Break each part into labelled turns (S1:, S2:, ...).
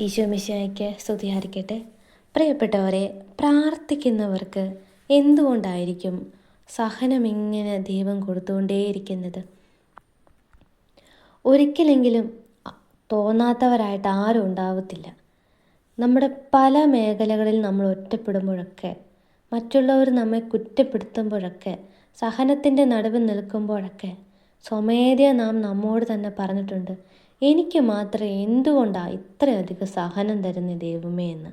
S1: ഈശോ മിശിഹായ്ക്ക് സ്തുതിയായിരിക്കട്ടെ. പ്രിയപ്പെട്ടവരെ, പ്രാർത്ഥിക്കുന്നവർക്ക് എന്തുകൊണ്ടായിരിക്കും സഹനം ഇങ്ങനെ ദൈവം കൊടുത്തുകൊണ്ടേയിരിക്കുന്നത്? ഒരിക്കലെങ്കിലും തോന്നാത്തവരായിട്ട് ആരും ഉണ്ടാവത്തില്ല. നമ്മുടെ പല മേഖലകളിൽ നമ്മൾ ഒറ്റപ്പെടുമ്പോഴൊക്കെ, മറ്റുള്ളവർ നമ്മെ കുറ്റപ്പെടുത്തുമ്പോഴൊക്കെ, സഹനത്തിൻ്റെ നടുവിൽ നിൽക്കുമ്പോഴൊക്കെ സ്വമേധയാ നാം നമ്മോട് തന്നെ പറഞ്ഞിട്ടുണ്ട്, എനിക്ക് മാത്രം എന്തുകൊണ്ടാണ് ഇത്രയധികം സഹനം തരുന്ന ദൈവമേ എന്ന്.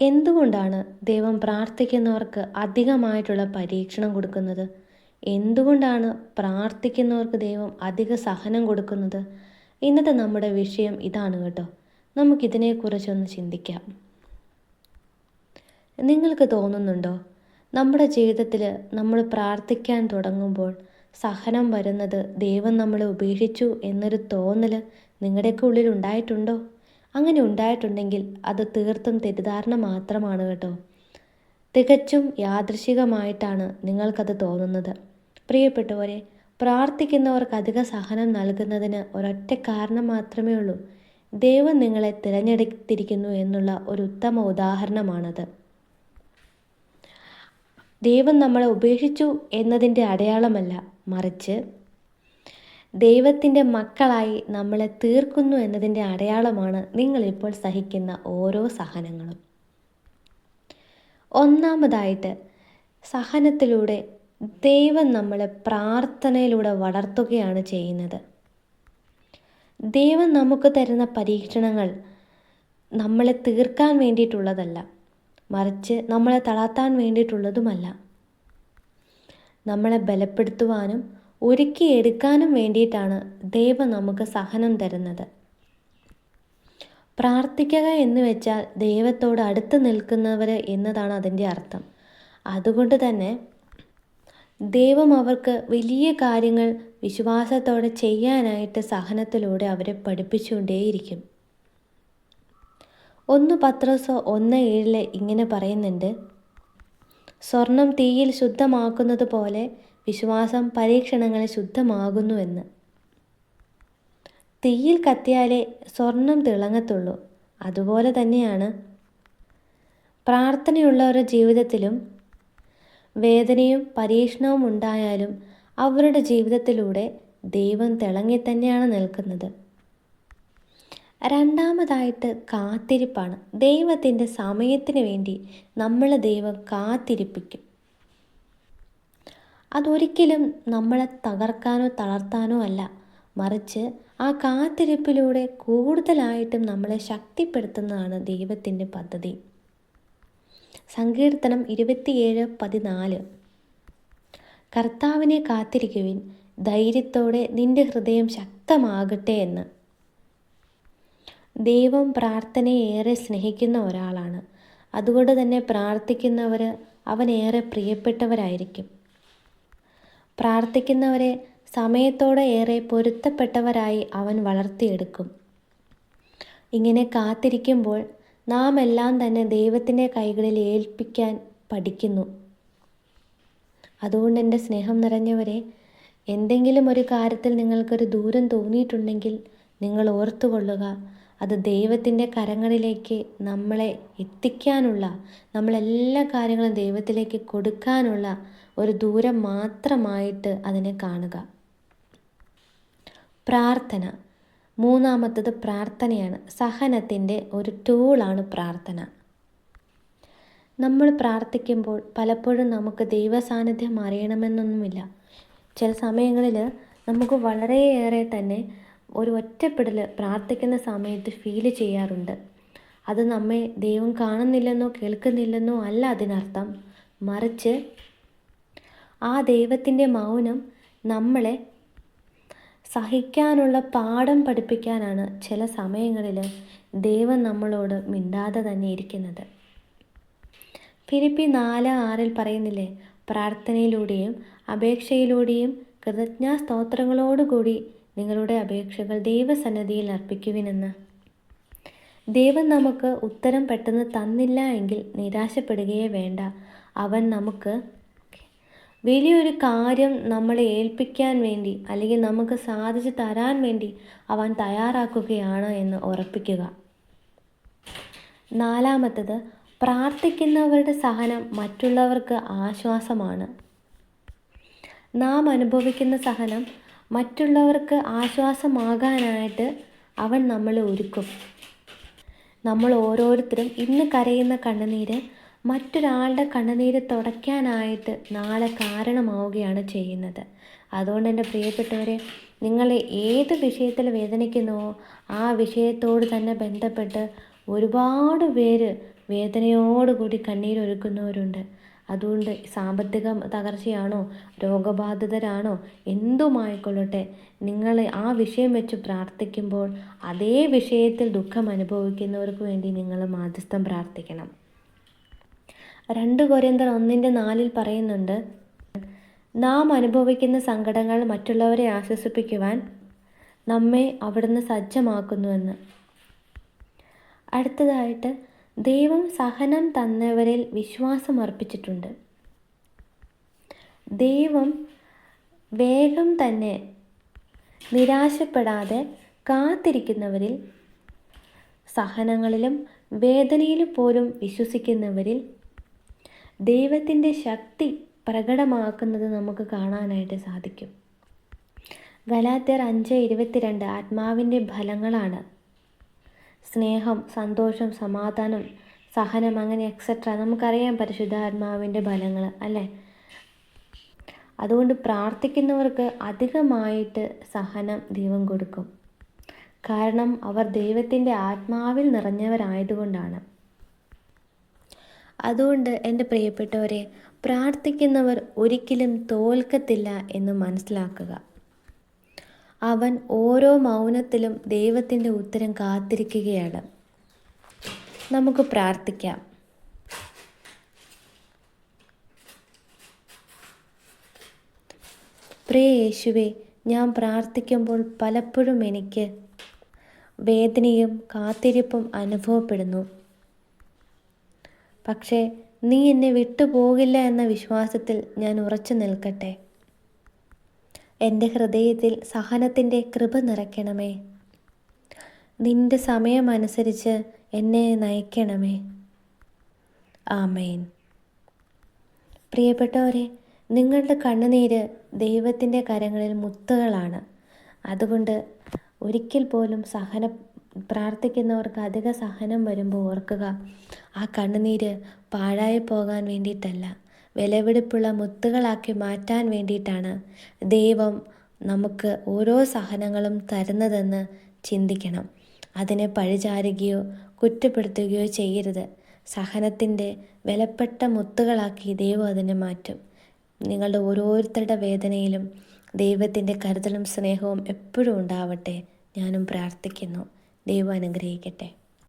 S1: എന്തുകൊണ്ടാണ് ദൈവം പ്രാർത്ഥിക്കുന്നവർക്ക് അധികമായിട്ടുള്ള പരീക്ഷണം കൊടുക്കുന്നത്? എന്തുകൊണ്ടാണ് പ്രാർത്ഥിക്കുന്നവർക്ക് ദൈവം അധിക സഹനം കൊടുക്കുന്നത്? ഇന്നത്തെ നമ്മുടെ വിഷയം ഇതാണ് കേട്ടോ. നമുക്കിതിനെക്കുറിച്ചൊന്ന് ചിന്തിക്കാം. നിങ്ങൾക്ക് തോന്നുന്നുണ്ടോ, നമ്മുടെ ജീവിതത്തിൽ നമ്മൾ പ്രാർത്ഥിക്കാൻ തുടങ്ങുമ്പോൾ സഹനം വരുന്നത് ദൈവം നമ്മളെ ഉപേക്ഷിച്ചു എന്നൊരു തോന്നൽ നിങ്ങളുടെയൊക്കെ ഉള്ളിൽ ഉണ്ടായിട്ടുണ്ടോ? അങ്ങനെ ഉണ്ടായിട്ടുണ്ടെങ്കിൽ അത് തീർത്തും തെറ്റിദ്ധാരണ മാത്രമാണ് കേട്ടോ. തികച്ചും യാദൃശികമായിട്ടാണ് നിങ്ങൾക്കത് തോന്നുന്നത്. പ്രിയപ്പെട്ടവരെ, പ്രാർത്ഥിക്കുന്നവർക്ക് അധിക സഹനം നൽകുന്നതിന് ഒരൊറ്റ കാരണം മാത്രമേ ഉള്ളൂ. ദൈവം നിങ്ങളെ തിരഞ്ഞെടുത്തിരിക്കുന്നു എന്നുള്ള ഒരു ഉത്തമ ഉദാഹരണമാണത്. ദൈവം നമ്മളെ ഉപേക്ഷിച്ചു എന്നതിൻ്റെ അടയാളമല്ല, മറിച്ച് ദൈവത്തിൻ്റെ മക്കളായി നമ്മളെ തീർക്കുന്നു എന്നതിൻ്റെ അടയാളമാണ് നിങ്ങളിപ്പോൾ സഹിക്കുന്ന ഓരോ സഹനങ്ങളും. ഒന്നാമതായിട്ട്, സഹനത്തിലൂടെ ദൈവം നമ്മളെ പ്രാർത്ഥനയിലൂടെ വളർത്തുകയാണ് ചെയ്യുന്നത്. ദൈവം നമുക്ക് തരുന്ന പരീക്ഷണങ്ങൾ നമ്മളെ തീർക്കാൻ വേണ്ടിയിട്ടുള്ളതല്ല, മറിച്ച് നമ്മളെ തളർത്താൻ വേണ്ടിയിട്ടുള്ളതുമല്ല. നമ്മളെ ബലപ്പെടുത്തുവാനും ഒരുക്കിയെടുക്കാനും വേണ്ടിയിട്ടാണ് ദൈവം നമുക്ക് സഹനം തരുന്നത്. പ്രാർത്ഥിക്കുക എന്ന് വെച്ചാൽ ദൈവത്തോട് അടുത്ത് നിൽക്കുന്നവർ എന്നതാണ് അതിൻ്റെ അർത്ഥം. അതുകൊണ്ട് തന്നെ ദൈവം അവർക്ക് വലിയ കാര്യങ്ങൾ വിശ്വാസത്തോടെ ചെയ്യാനായിട്ട് സഹനത്തിലൂടെ അവരെ പഠിപ്പിച്ചുകൊണ്ടേയിരിക്കും. 1 പത്രോസ് 1:7 ഇങ്ങനെ പറയുന്നുണ്ട്, സ്വർണം തീയിൽ ശുദ്ധമാക്കുന്നത് പോലെ വിശ്വാസം പരീക്ഷണങ്ങളെ ശുദ്ധമാകുന്നുവെന്ന്. തീയിൽ കത്തിയാലേ സ്വർണം തിളങ്ങത്തുള്ളൂ. അതുപോലെ തന്നെയാണ് പ്രാർത്ഥനയുള്ളവരുടെ ജീവിതത്തിലും വേദനയും പരീക്ഷണവും ഉണ്ടായാലും അവരുടെ ജീവിതത്തിലൂടെ ദൈവം തിളങ്ങി തന്നെയാണ് നിൽക്കുന്നത്. രണ്ടാമതായിട്ട്, കാത്തിരിപ്പാണ്. ദൈവത്തിൻ്റെ സമയത്തിന് വേണ്ടി നമ്മളെ ദൈവം കാത്തിരിപ്പിക്കും. അതൊരിക്കലും നമ്മളെ തകർക്കാനോ തളർത്താനോ അല്ല, മറിച്ച് ആ കാത്തിരിപ്പിലൂടെ കൂടുതലായിട്ടും നമ്മളെ ശക്തിപ്പെടുത്തുന്നതാണ് ദൈവത്തിൻ്റെ പദ്ധതി. സങ്കീർത്തനം 27:14, കർത്താവിനെ കാത്തിരിക്കുവിൻ, ധൈര്യത്തോടെ നിന്റെ ഹൃദയം ശക്തമാകട്ടെ എന്ന്. ദൈവം പ്രാർത്ഥനയെ ഏറെ സ്നേഹിക്കുന്ന ഒരാളാണ്. അതുകൊണ്ട് തന്നെ പ്രാർത്ഥിക്കുന്നവർ അവനേറെ പ്രിയപ്പെട്ടവരായിരിക്കും. പ്രാർത്ഥിക്കുന്നവരെ സമയത്തോടെ ഏറെ പൊരുത്തപ്പെട്ടവരായി അവൻ വളർത്തിയെടുക്കും. ഇങ്ങനെ കാത്തിരിക്കുമ്പോൾ നാം എല്ലാം തന്നെ ദൈവത്തിൻ്റെ കൈകളിൽ ഏൽപ്പിക്കാൻ പഠിക്കുന്നു. അതുകൊണ്ട് എൻ്റെ സ്നേഹം നിറഞ്ഞവരെ, എന്തെങ്കിലും ഒരു കാര്യത്തിൽ നിങ്ങൾക്കൊരു ദൂരം തോന്നിയിട്ടുണ്ടെങ്കിൽ നിങ്ങൾ ഓർത്തുകൊള്ളുക, അത് ദൈവത്തിൻ്റെ കരങ്ങളിലേക്ക് നമ്മളെ എത്തിക്കാനുള്ള, നമ്മളെല്ലാ കാര്യങ്ങളും ദൈവത്തിലേക്ക് കൊടുക്കാനുള്ള ഒരു ദൂരം മാത്രമായിട്ട് അതിനെ കാണുക. പ്രാർത്ഥന, മൂന്നാമത്തത് പ്രാർത്ഥനയാണ്. സഹനത്തിൻ്റെ ഒരു ടൂളാണ് പ്രാർത്ഥന. നമ്മൾ പ്രാർത്ഥിക്കുമ്പോൾ പലപ്പോഴും നമുക്ക് ദൈവസാന്നിധ്യം അറിയണമെന്നൊന്നുമില്ല. ചില സമയങ്ങളിൽ നമുക്ക് വളരെയേറെ തന്നെ ഒരു ഒറ്റപ്പെടൽ പ്രാർത്ഥിക്കുന്ന സമയത്ത് ഫീൽ ചെയ്യാറുണ്ട്. അത് നമ്മെ ദൈവം കാണുന്നില്ലെന്നോ കേൾക്കുന്നില്ലെന്നോ അല്ല അതിനർത്ഥം, മറിച്ച് ആ ദൈവത്തിൻ്റെ മൗനം നമ്മളെ സഹിക്കാനുള്ള പാഠം പഠിപ്പിക്കാനാണ് ചില സമയങ്ങളിൽ ദൈവം നമ്മളോട് മിണ്ടാതെ തന്നെ ഇരിക്കുന്നത്. ഫിലിപ്പി 4:6 പറയുന്നില്ലേ, പ്രാർത്ഥനയിലൂടെയും അപേക്ഷയിലൂടെയും കൃതജ്ഞാസ്തോത്രങ്ങളോടുകൂടി നിങ്ങളുടെ അപേക്ഷകൾ ദൈവസന്നിധിയിൽ അർപ്പിക്കുവിനെന്ന്. ദൈവം നമുക്ക് ഉത്തരം പെട്ടെന്ന് തന്നില്ല എങ്കിൽ നിരാശപ്പെടുകയേ വേണ്ട. അവൻ നമുക്ക് വലിയൊരു കാര്യം നമ്മളെ ഏൽപ്പിക്കാൻ വേണ്ടി അല്ലെങ്കിൽ നമുക്ക് സാധിച്ചു തരാൻ വേണ്ടി അവൻ തയ്യാറാക്കുകയാണ് എന്ന് ഉറപ്പിക്കുക. നാലാമത്തത്, പ്രാർത്ഥിക്കുന്നവരുടെ സഹനം മറ്റുള്ളവർക്ക് ആശ്വാസമാണ്. നാം അനുഭവിക്കുന്ന സഹനം മറ്റുള്ളവർക്ക് ആശ്വാസമാകാനായിട്ട് അവൻ നമ്മളെ ഒരുക്കും. നമ്മൾ ഓരോരുത്തരും ഇന്ന് കരയുന്ന കണ്ണുനീര് മറ്റൊരാളുടെ കണ്ണുനീര് തുടയ്ക്കാനായിട്ട് നാളെ കാരണമാവുകയാണ് ചെയ്യുന്നത്. അതുകൊണ്ട് എൻ്റെ പ്രിയപ്പെട്ടവരെ, നിങ്ങൾ ഏത് വിഷയത്തിൽ വേദനിക്കുന്നുവോ ആ വിഷയത്തോട് തന്നെ ബന്ധപ്പെട്ട് ഒരുപാട് പേര് വേദനയോടുകൂടി കണ്ണീരൊഴുക്കുന്നവരുണ്ട്. അതുകൊണ്ട് സാമ്പത്തിക തകർച്ചയാണോ, രോഗബാധിതരാണോ, എന്തുമായിക്കൊള്ളട്ടെ, നിങ്ങൾ ആ വിഷയം വെച്ച് പ്രാർത്ഥിക്കുമ്പോൾ അതേ വിഷയത്തിൽ ദുഃഖം അനുഭവിക്കുന്നവർക്ക് വേണ്ടി നിങ്ങൾ മാധ്യസ്ഥം പ്രാർത്ഥിക്കണം. 2 കൊരിന്ത്യർ 1:4 പറയുന്നുണ്ട്, നാം അനുഭവിക്കുന്ന സങ്കടങ്ങൾ മറ്റുള്ളവരെ ആശ്വസിപ്പിക്കുവാൻ നമ്മെ അവിടുന്ന് സജ്ജമാക്കുന്നുവെന്ന്. അടുത്തതായിട്ട്, ദൈവം സഹനം തന്നവരിൽ വിശ്വാസം അർപ്പിച്ചിട്ടുണ്ട്. ദൈവം വേഗം തന്നെ നിരാശപ്പെടാതെ കാത്തിരിക്കുന്നവരിൽ, സഹനങ്ങളിലും വേദനയിലും പോലും വിശ്വസിക്കുന്നവരിൽ ദൈവത്തിൻ്റെ ശക്തി പ്രകടമാക്കുന്നത് നമുക്ക് കാണാനായിട്ട് സാധിക്കും. ഗലാത്യർ 5:22 ആത്മാവിൻ്റെ ഫലങ്ങളാണ് സ്നേഹം, സന്തോഷം, സമാധാനം, സഹനം, അങ്ങനെ എക്സെട്ര. നമുക്കറിയാം പരിശുദ്ധാത്മാവിൻ്റെ ഫലങ്ങൾ അല്ലേ. അതുകൊണ്ട് പ്രാർത്ഥിക്കുന്നവർക്ക് അധികമായിട്ട് സഹനം ദൈവം കൊടുക്കും. കാരണം അവർ ദൈവത്തിൻ്റെ ആത്മാവിൽ നിറഞ്ഞവരായതുകൊണ്ടാണ്. അതുകൊണ്ട് എൻ്റെ പ്രിയപ്പെട്ടവരെ, പ്രാർത്ഥിക്കുന്നവർ ഒരിക്കലും തോൽക്കത്തില്ല എന്ന് മനസ്സിലാക്കുക. അവൻ ഓരോ മൗനത്തിലും ദൈവത്തിൻ്റെ ഉത്തരം കാത്തിരിക്കുകയാണ്. നമുക്ക് പ്രാർത്ഥിക്കാം. പ്രിയ യേശുവേ, ഞാൻ പ്രാർത്ഥിക്കുമ്പോൾ പലപ്പോഴും എനിക്ക് വേദനയും കാത്തിരിപ്പും അനുഭവപ്പെടുന്നു. പക്ഷേ നീ എന്നെ വിട്ടുപോകില്ല എന്ന വിശ്വാസത്തിൽ ഞാൻ ഉറച്ചു നിൽക്കട്ടെ. എൻ്റെ ഹൃദയത്തിൽ സഹനത്തിൻ്റെ കൃപ നിറയ്ക്കണമേ. നിൻ്റെ സമയമനുസരിച്ച് എന്നെ നയിക്കണമേ. ആമേൻ. പ്രിയപ്പെട്ടവരെ, നിങ്ങളുടെ കണ്ണുനീര് ദൈവത്തിൻ്റെ കരങ്ങളിൽ മുത്തുകളാണ്. അതുകൊണ്ട് ഒരിക്കൽ പോലും പ്രാർത്ഥിക്കുന്നവർക്ക് അധിക സഹനം വരുമ്പോൾ ഓർക്കുക, ആ കണ്ണുനീര് പാഴായി പോകാൻ വേണ്ടിയിട്ടല്ല, വിലപിടിപ്പുള്ള മുത്തുകളാക്കി മാറ്റാൻ വേണ്ടിയിട്ടാണ് ദൈവം നമുക്ക് ഓരോ സഹനങ്ങളും തരുന്നതെന്ന് ചിന്തിക്കണം. അതിനെ പഴിചാരുകയോ കുറ്റപ്പെടുത്തുകയോ ചെയ്യരുത്. സഹനത്തിൻ്റെ വിലപ്പെട്ട മുത്തുകളാക്കി ദൈവം അതിനെ മാറ്റും. നിങ്ങളുടെ ഓരോരുത്തരുടെ വേദനയിലും ദൈവത്തിൻ്റെ കരുതലും സ്നേഹവും എപ്പോഴും ഉണ്ടാവട്ടെ. ഞാനും പ്രാർത്ഥിക്കുന്നു. ദൈവം അനുഗ്രഹിക്കട്ടെ.